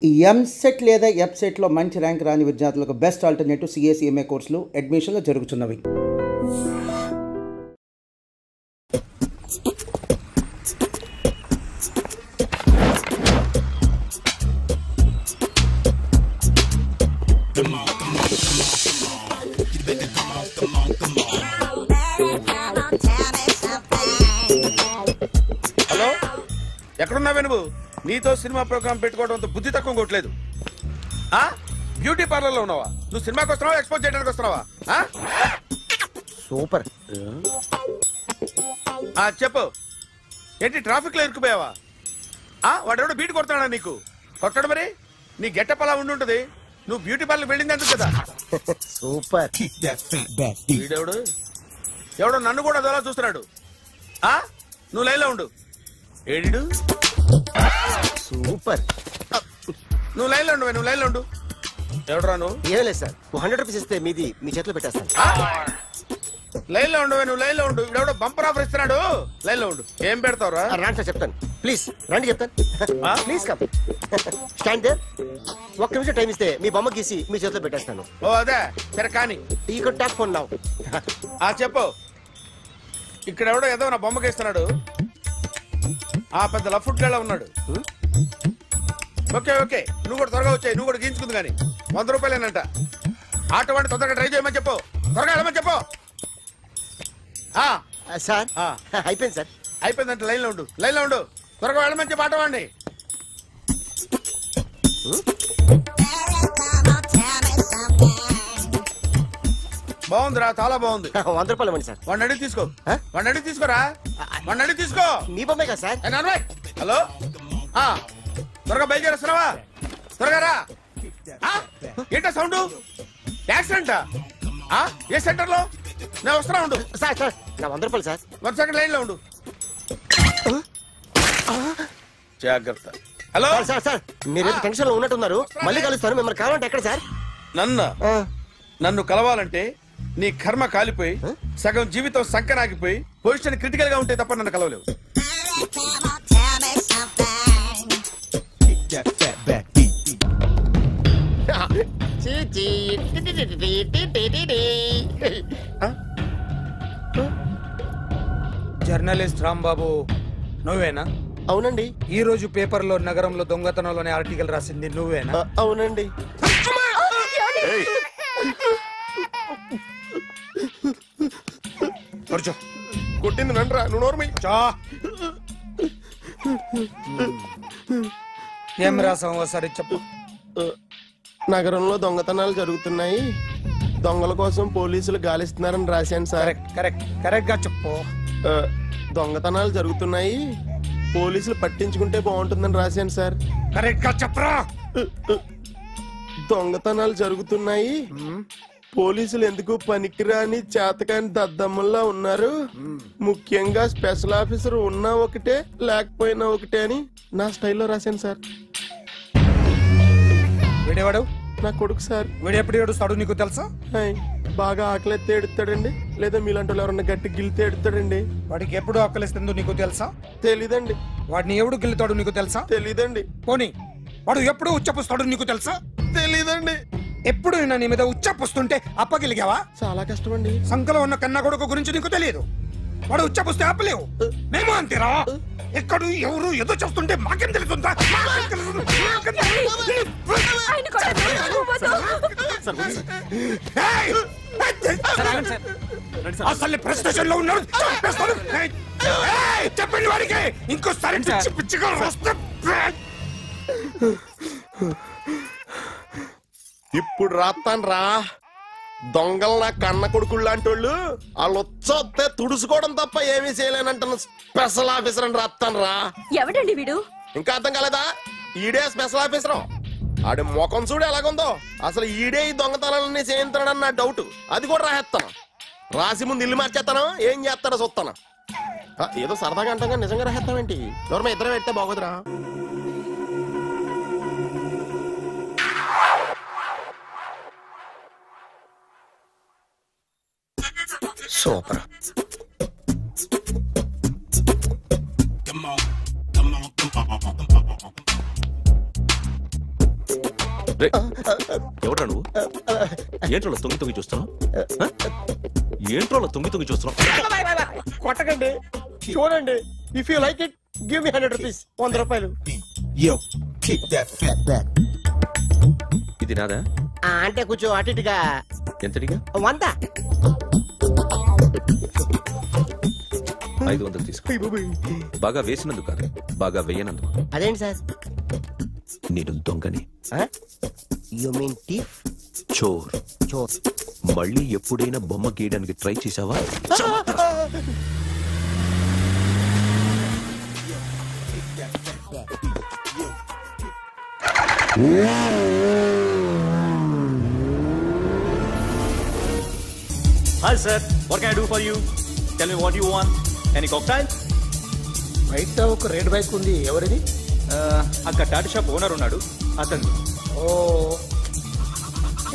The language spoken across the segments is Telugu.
ఈ ఎంసెట్ లేదా ఎఫ్సెట్లో మంచి ర్యాంక్ రాని విద్యార్థులకు బెస్ట్ ఆల్టర్నేటివ్ సిఏ కోర్సులు అడ్మిషన్లు జరుగుతున్నవి. హలో, ఎక్కడున్నావే నువ్వు? నీతో సినిమా ప్రోగ్రామ్ పెట్టుకోవడంతో బుద్ధి తక్కువ కొట్టలేదు. బ్యూటీ పార్లర్ లో ఉన్నావా? నువ్వు సినిమాకి వస్తున్నావా, ఎక్స్పోజ్ చేయడానికి వస్తున్నావా? సూపర్. చెప్పు, ఏంటి ట్రాఫిక్ లో ఇరుక్కుపోయావా? వాడెవడో బీట్ కొడతాడా నీకు? కొట్టాడు మరి. నీ గెట్టప్ అలా ఉండుంటది. నువ్వు బ్యూటీ పార్లర్ వెళ్ళింది ఎందుకు కదా? సూపర్. వీడెవడు? ఎవడో నన్ను కూడా అదోలా చూస్తున్నాడు. నువ్వు లైన్లో ఉండు. ఏడు సూపర్. నువ్వు లైన్లో ఉండు, నువ్వు లైన్లో ఉండు. ఎవడరా నువ్వు? ఏం లేదు సార్, 100 రూపీస్ ఇస్తే మీది మీ చేతిలో పెట్టేస్తాను. లైన్లో ఉండు, నువ్వు లైన్లో ఉండు. ఎవడో బంపర్ ఆఫర్ ఇస్తున్నాడు. లైన్లో ఉండు. ఏం పెడతావురా? రాండి సార్, చెప్తాను. ప్లీజ్ రండి, చెప్తాను. Please come. Stand there. ఒక్క నిమిషం టైం ఇస్తే మీ బొమ్మ గీసి మీ చేతిలో పెట్టేస్తాను. ఓ అదే సరే, కానీ ఈ కుడ్ టాక్ ఫోన్ నౌ. చెప్పు. ఇక్కడ ఎవడో ఏదో నా బొమ్మకి ఇస్తున్నాడు. పెద్ద లఫుట్ గళ్ళ ఉన్నాడు. ఓకే ఓకే, నువ్వు కూడా త్వరగా వచ్చాయి. నువ్వు కూడా గీంచుకుంది కానీ 100 రూపాయలేనంట. ఆటో వాడిని తొందరగా ట్రై చేయమని చెప్పు. త్వరగా వెళ్ళమని చెప్పు. సార్ అయిపోయింది సార్. అయిపోయిందంట. లైన్లో ఉండు, లైన్లో ఉండు. త్వరగా వెళ్ళమని చెప్పు ఆటో వాడిని. బాగుందిరా, చాలా బాగుంది. 100 రూపాయలు ఇవ్వండి సార్. వాడిని అడిగి తీసుకో. వాడిని అడిగి తీసుకోరా. వాడిని అడిగి తీసుకో. మీ బొమ్మే కదా సార్. హలో, త్వరగా బయలుదేరేస్తున్నావా? త్వరగా రా. ఏంటా సౌండ్? యాక్సిడెంట్? ఏ సెంటర్ లో? నేను వస్తున్నా ఉండు. సార్ సార్, నా 100 రూపాయలు సార్. 1 సెకండ్ లైన్ లో ఉండు. జాగ్రత్త. హలో సార్ సార్, మీరేదో టెన్షన్ లో ఉన్నట్టున్నారు. మళ్ళీ కలుస్తాను. మిమ్మల్ని కావాలంటే ఎక్కడ సార్? నన్ను కలవాలంటే నీ కర్మ కాలిపోయి సగం జీవితం సంకనాగిపోయి పొజిషన్ క్రిటికల్ గా ఉంటే తప్ప నన్ను కలవలేవు. జర్నలిస్ట్ రాంబాబు నువ్వేనా? అవునండి. ఈ రోజు పేపర్ లో నగరంలో దొంగతనంలోనే ఆర్టికల్ రాసింది నువ్వేనా? అవునండి. కొట్టింది నండ్రా, నువ్వు నోర్మై. ఏం రాసావు ఒకసారి చెప్పు. నగరంలో దొంగతనాలు జరుగుతున్నాయి, దొంగల కోసం పోలీసులు గాలిస్తున్నారని రాశాను సార్. కరెక్ట్ గా చెప్పు. దొంగతనాలు జరుగుతున్నాయి, పోలీసులు పట్టించుకుంటే బాగుంటుందని రాశాను సార్. కరెక్ట్ గా చెప్పరా. దొంగతనాలు జరుగుతున్నాయి, పోలీసులు ఎందుకు పనికిరాని చేతకాని దద్దమ్మల్లా ఉన్నారు, ముఖ్యంగా స్పెషల్ ఆఫీసర్ ఉన్నా ఒకటే లేకపోయినా ఒకటే అని నా స్టైల్లో రాశాను సార్. వీడేవాడు? నా కొడుకు సార్. వీడు ఎప్పుడు ఏడుస్తాడు నీకు తెలుసా? బాగా ఆకలిస్తే ఎడుతాడండి, లేదా మీలాంటి వాళ్ళు ఎవరన్నా గట్టి గిల్లితే ఎడుతాడండి. వాడికి ఎప్పుడు ఆకలిస్తుందో నీకు తెలుసా? తెలీదండి. వాడిని ఎవడు గిల్లుతాడు నీకు తెలుసా? తెలీదండి. పోనీ వాడు ఎప్పుడు ఉచ్చపుస్తాడు నీకు తెలుసా? తెలీదండి. ఎప్పుడు నీ మీద ఉచ్చపుస్తుంటే అప్పగిలిగావా? చాలా కష్టమండి. సంకలో ఉన్న కన్నా కొడుకు గురించి నీకు తెలియదు. వాడు ఉచ్చపుస్తే ఆపలేవు. మేము అంతేరా. ఎక్కడు ఎవరు ఏదో చేస్తుంటే మాకేం తెలుస్తుందా? అసలు ప్రెస్టేషన్ లో ఉన్నాడు. చెప్పండి వాడికి ఇంకోసారి పిచ్చి పిచ్చిగా వస్తే. ఇప్పుడు రాత్తాను రా. దొంగలు నా కన్న కొడుకుళ్ళు లాంటి వాళ్ళు వాళ్ళు వచ్చొస్తే తుడుచుకోవడం తప్ప ఏమీ చేయలేనంటున్న స్పెషల్ ఆఫీసర్ అని రాత్తాను రా. ఎవడండి వీడు? ఇంకా అర్థం కాలేదా? ఈడే స్పెషల్ ఆఫీసర్. ఆడి ముఖం చూడు ఎలాగుందో. అసలు ఈడే ఈ దొంగతనాలన్నీ చేయించాడని నా డౌట్. అది కూడా రాసేస్తాను. రాసి ముందు ఇల్లు మార్చేస్తాను. ఏం చేస్తాడో చూస్తాను. ఏదో సరదాగా అంటాగా నిజంగా రాసేస్తామేంటి? ఎవరు ఇద్దరం పెడితే బాగోదురా. సూపర్. ఎవరా నువ్వు? ఏంట్రోలో తొంగి తొంగి చూస్తున్నావు? ఏంట్రోలో తొంగి తొంగి చూస్తున్నావు? కొట్టకండి, చూడండి. If you like it give me 100 rupees. 100 రూపాయలు. ఇది నాదా? అంటే కొంచెం అటు ఇటుగా. ఎంతడిగా? 100. 500 తీసుకో. బాగా వేసినందుకు కాదు, బాగా వేయనందుకు. అదేంటి సార్? నేను దొంగని. You mean thief? చోర్. చోర్. మళ్ళీ ఎప్పుడైనా బొమ్మ గీయడానికి ట్రై చేసావా? Hi sir, what can I do for you? Tell me what you want. Any cocktail? బయట ఒక రెడ్ బైక్ ఉంది, ఎవరిది? అక్కడ టాటా షాప్ ఓనర్ ఉన్నాడు, అతను. ఓ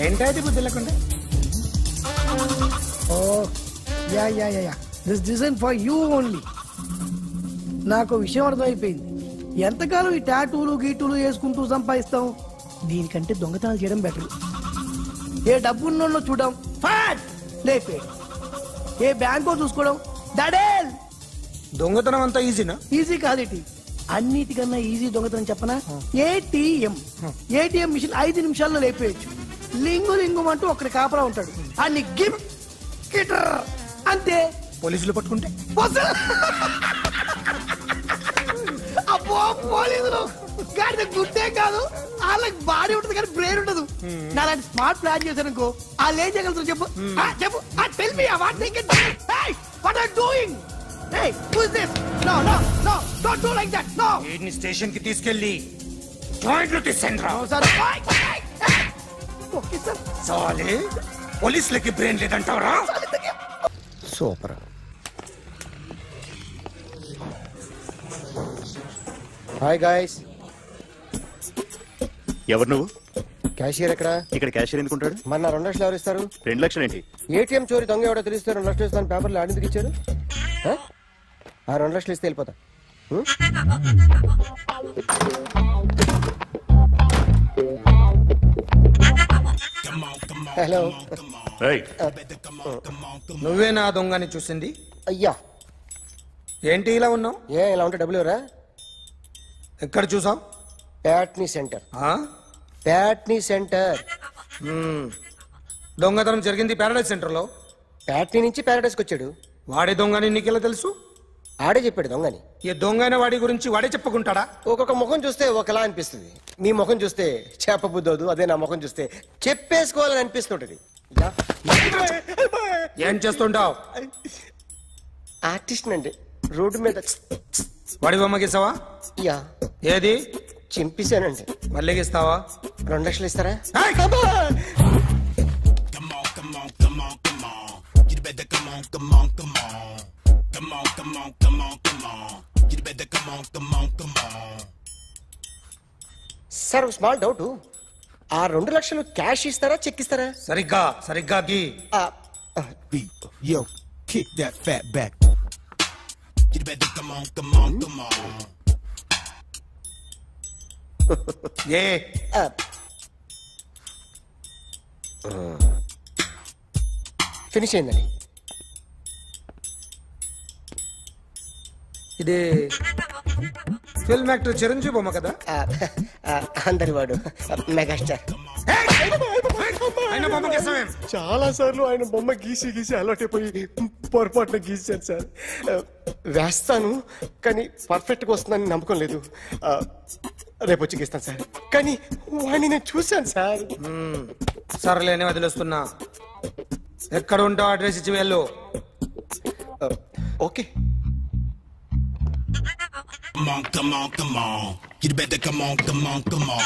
ఏంటది బుద్ధి లేకుండా? Oh yeah yeah yeah yeah this design for you only. నాకు విషయం అర్థమైపోయింది. ఎంతకాలం ఈ టాటూలు గీటూలు వేసుకుంటూ సంపాదిస్తాం? దీనికంటే దొంగతనాలు చేయడం బెటర్. ఏ డబ్బున్నోళ్ళు చూడడం ఫాట్ లేపే, ఏ బ్యాంకో చూసుకోవడం దడేల్. దొంగతనం అంతా ఈజీనా? ఈజీ కాదేటి, అన్నిటికన్నా ఈజీ దొంగతనం చెప్పనా? ఏటీఎం మిషన్ 5 నిమిషాల్లో లేపేయచ్చు. లింగు లింగు అంటూ ఒకటి కాపలా ఉంటాడు, అన్ని గిమ్ గిటర్ అంతే. పోలీసులు పట్టుకుంటే అబ్బో పోలీసులు గాడి గుడ్డే కాదు, వాళ్ళకి బాడీ ఉంటుంది కానీ బ్రెయిన్ ఉండదు. నాలాంటి స్మార్ట్ ప్లాన్ చేశానుకో వాళ్ళు ఏం చేయగలుగుతారు చెప్పు? చెప్పు, tell me what they can do. Hey what are doing? Hey who is this? No no no don't do like that. No, వీడిని స్టేషన్ కి తీసుకెళ్ళి జాయింట్లు తీసేంద్రా. Sir okay sir. సాలే పోలీసులకి బ్రెయిన్ లేదంటావరా? సూపర్. Hi guys. ఎవరు నువ్వు? క్యాషియర్ ఎక్కడ? ఇక్కడ క్యాషియర్ ఎందుకుంటాడు? మన 2 లక్షలు ఎవరు ఇస్తారు? 2 లక్షలు ఏంటి? ఏటీఎం చోరీ దొంగ ఎవడో తెలిస్తే 2 లక్షలు ఇస్తాను పేపర్లు ఆడిందుకు ఇచ్చారు. ఆ 2 లక్షలు ఇస్తే వెళ్ళిపోతా. హలో. నువ్వే నా దొంగని చూసింది? అయ్యా ఏంటి ఇలా ఉన్నావు? ఏ ఇలా ఉంటే డబ్బులు ఎవరా? ఎక్కడ చూసావు? ప్యాట్నీ సెంటర్. ప్యాట్నీ సెంటర్. దొంగతనం జరిగింది ప్యారడైజ్ సెంటర్ లో. ప్యాట్నీ నుంచి ప్యారడైజ్కి వచ్చాడు. వాడే దొంగని నీకెలా తెలుసు? ఆడే చెప్పాడు దొంగని. ఈ దొంగైన వాడి గురించి వాడే చెప్పుకుంటాడా? ఒక్కొక్క ముఖం చూస్తే ఒకలా అనిపిస్తుంది. మీ ముఖం చూస్తే చెప్పబుద్దోదు, అదే నా ముఖం చూస్తే చెప్పేసుకోవాలని అనిపిస్తుంటది. ఏం చేస్తుంటావు? ఆర్టిస్ట్ అండి. రోడ్డు మీద వాడి బొమ్మ గీసావా? యా. ఏది? చింపేశానండి. మళ్ళీ గీస్తావా? 2 లక్షలు ఇస్తారా? సార్ స్మాల్ డౌట్, ఆ 2 లక్షలు క్యాష్ ఇస్తారా చెక్ ఇస్తారా? సరిగ్గా సరిగ్గా గీ. Yo, kick that fat back. You better come on, come on, come on. A finish అయిందండి. ఇది ఫిల్మ్ యాక్టర్ చిరంజీవి బొమ్మ కదా? అందరి వాడు మెగాస్టార్. ఆయన బొమ్మ గీసావేం? చాలా సార్లు ఆయన బొమ్మ గీసి గీసి అలవాటైపోయి పొరపాటున గీసాను సార్. వేస్తాను కానీ పర్ఫెక్ట్ గా వస్తుందని నమ్మకం లేదు. రేపు వచ్చి గీస్తాను సార్. కానీ వాడిని నేను చూశాను సార్. సర్లేని వదిలేస్తున్నా. ఎక్కడ ఉంటావు అడ్రస్ ఇచ్చి వెళ్ళు. Okay. Come on, come on, come on. You better come on, come on, come on.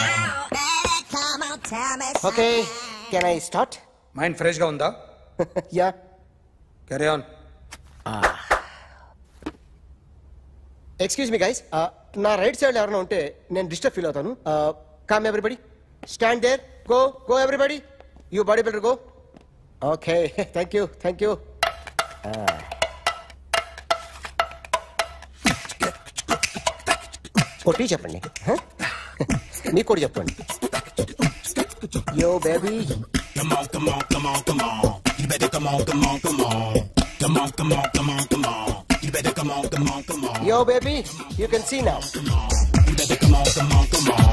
Okay, can I start? Mind fresh గా ఉందా? Yeah. Carry on. Excuse me guys, నా రైట్ సైడ్ ఎవరైనా ఉంటే నేను డిస్టర్బ్ ఫీల్ అవుతాను. Come everybody, stand there, go go everybody, you body builder go. Okay, thank you thank you. కొట్టి చెప్పండి, మీకు కూడా చెప్పండి. Yo, baby. Come on, come on, come on, come on. You better come on, come on, come on. Come on, come on, come on, come on. You better come on, come on, come on. Yo, baby. You can see now. Come on. You better come on, come on, come on.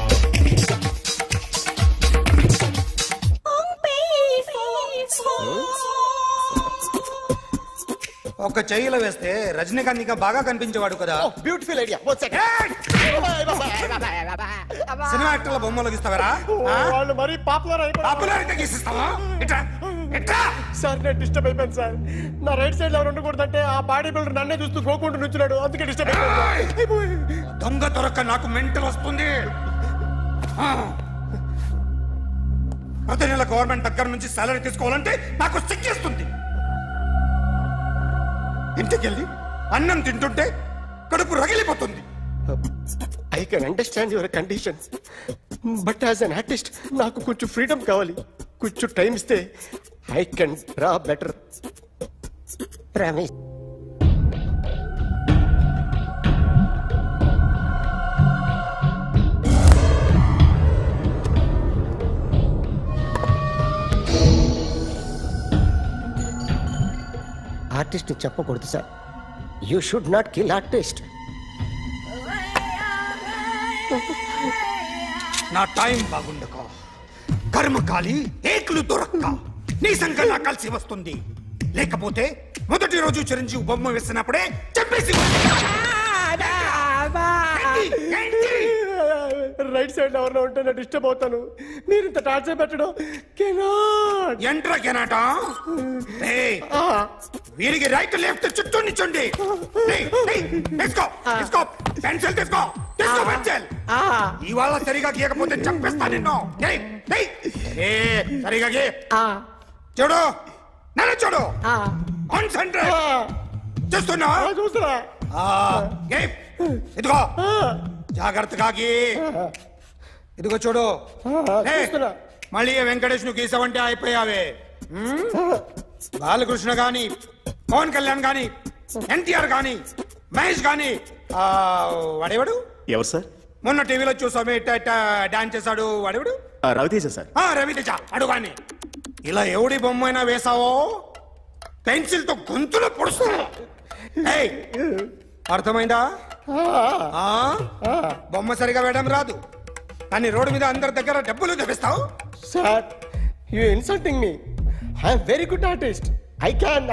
ఒక చెయ్యిలో వేస్తే రజనీకాంత్ ఇంకా బాగా కనిపించేవాడు కదా. Beautiful idea. సినిమా యాక్టర్ల బొమ్మలు గీస్తావరా? వాళ్ళు మరీ పాపులారిటీ గీసిస్తావా? ఇట్రా ఇట్రా. సార్ నేను డిస్టర్బ్ అయిపోయాను సార్. నా రైట్ సైడ్ లో ఎవరు ఉండకూడదంటే ఆ బాడీ బిల్డర్ నన్నే చూస్తూ గోకుంటూ నుంచున్నాడు, అందుకే డిస్టర్బ్ అయిపోయాను. దొంగ దొరక్క నాకు మెంటల్ వస్తుంది. ప్రతి నెల గవర్నమెంట్ దగ్గర నుంచి సాలరీ తీసుకోవాలంటే నాకు సిగ్గేస్తుంది. ఇంటికెళ్ళి అన్నం తింటుంటే కడుపు రగిలిపోతుంది. I can understand your conditions, but as an artist నాకు కొంచెం ఫ్రీడమ్ కావాలి. కొంచెం టైం ఇస్తే I can draw better. Promise. Artist చెప్పకూడదు sir. You should not kill artist. నా టైం బాగుండక కర్మకాలి ఏకులు దొరక్క నీ సంకల్లా కలిసి వస్తుంది. లేకపోతే మొదటి రోజు చిరంజీవి బొమ్మ వేసినప్పుడే చెప్పేసి రైట్ సైడ్ ఎవరిలో ఉంటే నేను డిస్టర్బ్ అవుతాను. మీరు ఇంత టార్చర్ పెట్టడం ఎంట్రా కెనాట. వీరికి రైట్ లెఫ్ట్ చుట్టూ నిచ్చండి. పెన్సిల్ తీసుకో, పెన్సిల్. ఇవాళ సరిగా గీయకపోతే చంపేస్తా నిన్ను. సరిగా గీ. చూడు, నన్ను చూడు. కాన్సంట్రేట్ చూస్తున్నా. ఇదిగో జాగ్రత్తగా గీ. ఇదిగో చూడు. మళ్ళీ వెంకటేష్ ను గీసావంటే అయిపోయావే. బాలకృష్ణ గాని, పవన్ కళ్యాణ్ గాని, ఎన్టీఆర్ గాని, మహేష్ గాని, వాడేవాడు ఎవరు సార్? మొన్న టీవీలో చూసామే డాన్స్ చేశాడు వాడేవాడు? రవితేజ సార్. రవితేజ అడుగాని. ఇలా ఎవడి బొమ్మ అయినా వేసావో పెన్సిల్ తో గొంతులో పొడుస్తా. అర్థమైందా? బొమ్మ సరిగా వేయడం రాదు కానీ రోడ్డు మీద అందరి దగ్గర డబ్బులు తెప్పిస్తావు. Sir you insulting me. I am very good artist. I can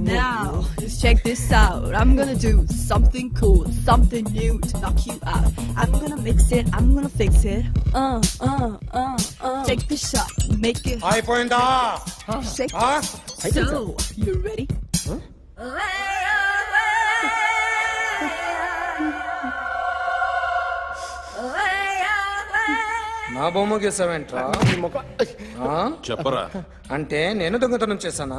Now, just check this out. I'm gonna do something cool, something new to knock you out. I'm gonna mix it, I'm gonna fix it. Take the shot, make it. అయిపోయిందా? Shake it. So, you ready? నా బొమ్మ గీసావేంట్రా? చెప్పరా. అంటే నేను దొంగతనం చేశానా?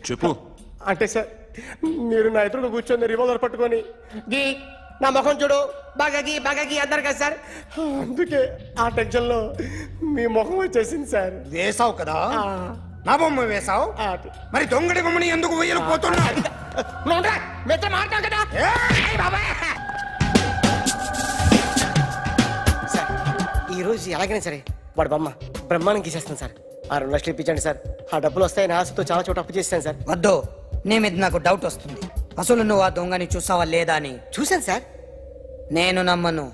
చెప్పు. అంటే సార్ మీరు నా ఎదురుగా కూర్చొని రివాల్వర్ పట్టుకొని గీ నా ముఖం చూడు బాగా గీ అన్నారు కదా సార్. అందుకే ఆ టెన్షన్ లో మీ ముఖం వచ్చేసింది సార్. వేసావు కదా, నా బొమ్మ వేసావు. మరి దొంగడి బొమ్మని ఎందుకు వేయలేకపోతున్నా? కదా సార్, ఈ రోజు ఎలాగైనా సరే వాడు బొమ్మ బ్రహ్మాండం గీసేస్తాను సార్. 6 లక్షలు ఇప్పించండి సార్. ఆ డబ్బులు వస్తాయని ఆశతో చాలా చోట అప్పు చేస్తాను సార్. వద్దు, నీ మీద నాకు డౌట్ వస్తుంది. అసలు నువ్వు ఆ దొంగని చూసావా లేదా అని. చూశాను సార్. నేను నమ్మను.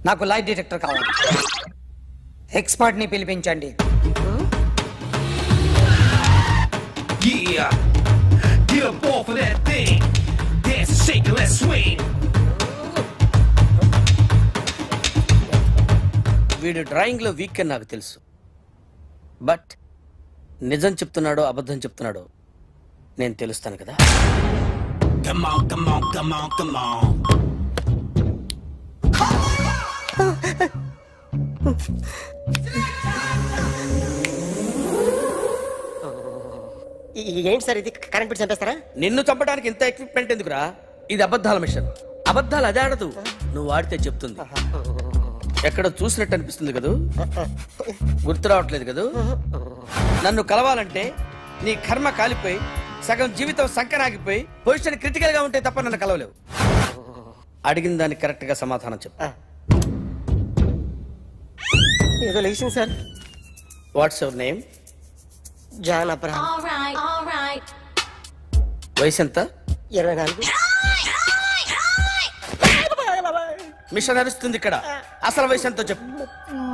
నాకు లైట్ డిటెక్టర్ కావాలి. ఎక్స్పర్ట్ ని పిలిపించండి. Yeah, get up off of that thing. Dance and shake and let's swing. వీడు డ్రాయింగ్ లో వీక్ అని నాకు తెలుసు. బట్ నిజం చెప్తున్నాడో అబద్ధం చెప్తున్నాడో నేను తెలుస్తాను కదా. Come on, come on, come on, come on. ఏంటి సార్ ఇది? కరెంట్ బిల్ చంపేస్తారా? నిన్ను చంపడానికి ఇంత ఎక్విప్మెంట్ ఎందుకురా? ఇది అబద్ధాల మిషన్. అబద్ధాలు అదే ఆడదు, నువ్వు ఆడితే చెప్తుంది. ఎక్కడ చూసినట్టు అనిపిస్తుంది కదూ, గుర్తు రావట్లేదు కదూ. నన్ను కలవాలంటే నీ కర్మ కాలిపోయి సగం జీవితం సంకరాగిపోయి పొజిషన్ క్రిటికల్ గా ఉంటే తప్ప నన్ను కలవలేవు. అడిగిన దానికి కరెక్ట్ గా సమాధానం చెప్పు. ఏదో లేచింది sir. What's your name? John Abraham. వయసు ఎంత? 24. మిషన్ నడుస్తుంది ఇక్కడ. అసలు వయసు ఎంతో చెప్పు.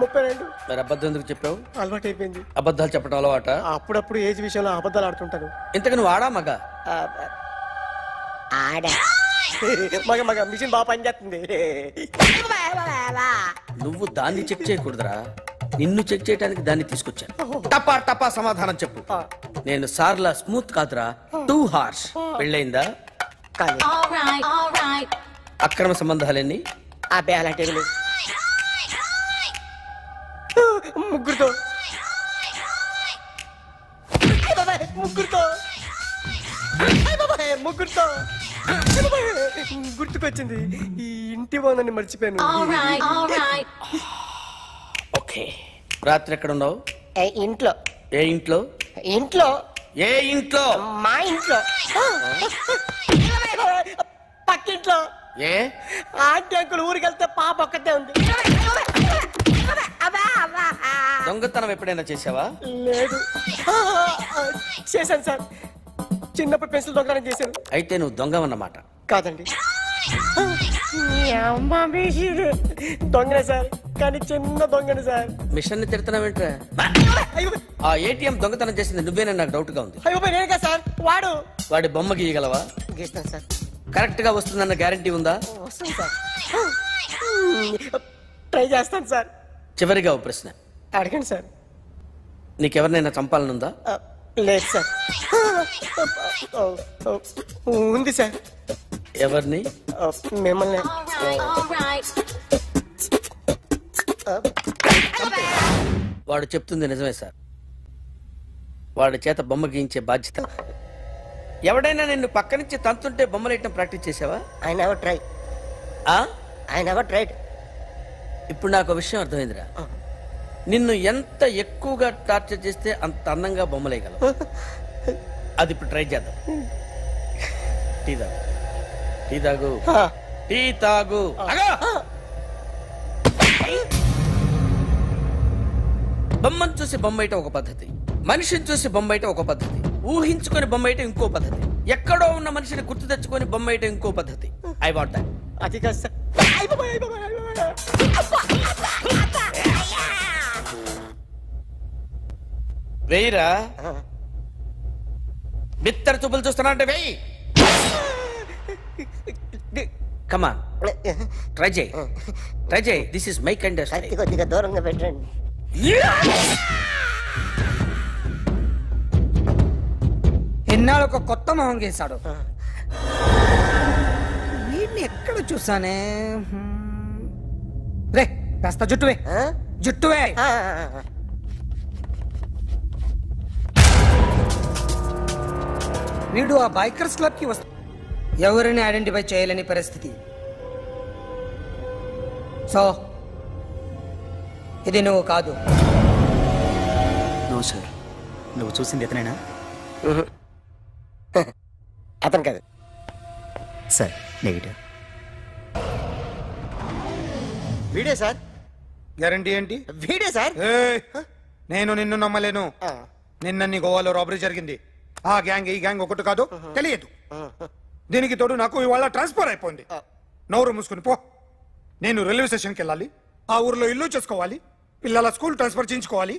32. మరి అబద్ధం ఎందుకు చెప్పావు? అలవాటు అయిపోయింది. అబద్ధాలు చెప్పడం అలవాట? అప్పుడప్పుడు ఏజ్ విషయంలో అబద్ధాలు ఆడుతుంటాను. ఇంతకు నువ్వు ఆడా మగ? ఆడా. మగ మిషన్ బాగా పనిచేస్తుంది. నువ్వు దాన్ని చెక్ చేయకూడదురా, నిన్ను చెక్ చేయడానికి దాన్ని తీసుకొచ్చాను. టపా టపా సమాధానం చెప్పు. నేను సార్లా స్మూత్ కాదురా, టూ హార్ష్. పెళ్ళయిందా? అక్రమ సంబంధాలన్నీ? అబ్బే అలాంటి ముగ్గురుతో. గుర్తుకొచ్చింది, ఈ ఇంటి బాగుందని మర్చిపోయాను. ఓకే, రాత్రి ఎక్కడ ఉన్నావు? ఇంట్లో. ఏ ఇంట్లో? ఇంట్లో. ఏ ఇంట్లో? మా ఇంట్లో. పక్కింట్లో. ఏ ఆంటీ అంకుల్ ఊరికి వెళ్తే పాప ఒక్కతే ఉంది. దొంగతనం ఎప్పుడైనా చేసావా? లేదు. చేశాను సార్, చిన్నప్పుడు పెన్సిల్ దొంగతనం చేశాను. అయితే నువ్వు దొంగవన్నమాట. కాదండి, దొంగనే సార్, కానీ చిన్న దొంగని సార్. మిషన్ ని తిడుతున్నావేంట్రా? ఆ ఏటీఎం దొంగతనం చేసింది నువ్వేనని నాకు డౌట్ గా ఉంది. నేనే సార్. వాడి బొమ్మ గీయగలవా? గీస్తాను సార్. కరెక్ట్ గా వస్తుందన్న గ్యారంటీ ఉందా? వస్తుంది సార్, ట్రై చేస్తాను సార్. చివరిగా ఓ ప్రశ్న అడగండి సార్. నీకెవరినైనా చంపాలనుందా? లేదు సార్. ఉంది సార్. ఎవరిని? మిమ్మల్ని. వాడు చెప్తుంది నిజమే సార్. వాడి చేత బొమ్మ గీయించే బాధ్యత. ఎవడైనా నిన్ను పక్క నుంచి తంతుంటే బొమ్మలేయటం ప్రాక్టీస్ చేసావా? I never try. I never tried. ఇప్పుడు నాకు విషయం అర్థమైందిరా. నిన్ను ఎంత ఎక్కువగా టార్చర్ చేస్తే అంత అందంగా బొమ్మలేయగలవు. అది ఇప్పుడు ట్రై చేద్దాం. టీ తాగు, టీ తాగు, టీ తాగు. బొమ్మను చూసి బొమ్మేయటం ఒక పద్ధతి, మనిషిని చూసి బొమ్మేయటం ఒక పద్ధతి, ఊహించుకొని బొమ్మేయటం ఇంకో పద్ధతి, ఎక్కడో ఉన్న మనిషిని గుర్తు తెచ్చుకొని బొమ్మేయటం ఇంకో పద్ధతి. I want that. అది కాదు సార్. వెయ్యిరా. బిత్తర చూపులు చూస్తున్నా అంటే వెయ్యి. కమాన్, ట్రై చేయి, ట్రై చేయి. This is my kind. కొద్దిగా దూరంగా పెట్టండి. ఎన్నాళ్ళు ఒక కొత్త మొహం గీశాడు. వీడిని ఎక్కడ చూసానే? రే కాస్త జుట్టువే, జుట్టువే. వీడు ఆ బైకర్స్ క్లబ్ కి వస్తా, ఎవరిని ఐడెంటిఫై చేయలేని పరిస్థితి. సో ఇది నువ్వు కాదు. No sir. నువ్వు చూసింది ఎతనేనా? అతను కాదు సార్. నెగిటివ్. వీడే సార్. గ్యారంటీ ఏంటి? వీడే సార్. నేను నిన్ను నమ్మలేను. నిన్న గోవాలో రాబరీ జరిగింది. ఆ గ్యాంగ్ ఈ గ్యాంగ్ ఒకటి కాదు, తెలియదు. దీనికి తోడు నాకు ఇవాళ ట్రాన్స్ఫర్ అయిపోయింది. నోరు మూసుకుని పో. నేను రైల్వే స్టేషన్కి వెళ్ళాలి, ఆ ఊర్లో ఇల్లు చేసుకోవాలి, పిల్లల స్కూల్ ట్రాన్స్ఫర్ చేయించుకోవాలి.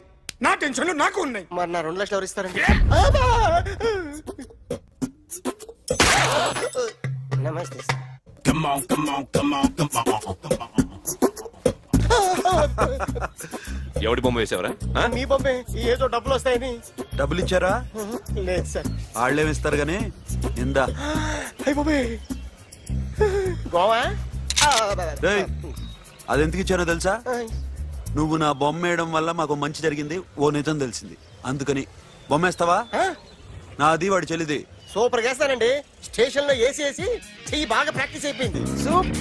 నా టెన్షన్లు నాకు ఉన్నాయి. మరి నా 2 లక్షలు ఎవరు ఇస్తారండి? నమస్తే sir. Come on, come on, come on, come on, come on. ఎవడి బొమ్మ వేసావరా? మీ బొమ్మే. ఏదో డబ్బులు వస్తాయని. డబ్బులు ఇచ్చారా? లేదు సార్. వాళ్ళేమిస్తారు గానీ ఇందా. గోవా అదెందుకు ఇచ్చానో తెలుసా? నువ్వు నా బొమ్మ వేయడం వల్ల మాకు మంచి జరిగింది, ఓ నిజం తెలిసింది. అందుకని బొమ్మేస్తావా? నాది వాడి చెల్లిది. సూపర్ చేస్తానండి. స్టేషన్ లో ఏసీ చెయ్యి బాగా ప్రాక్టీస్ అయిపోయింది. సూపర్.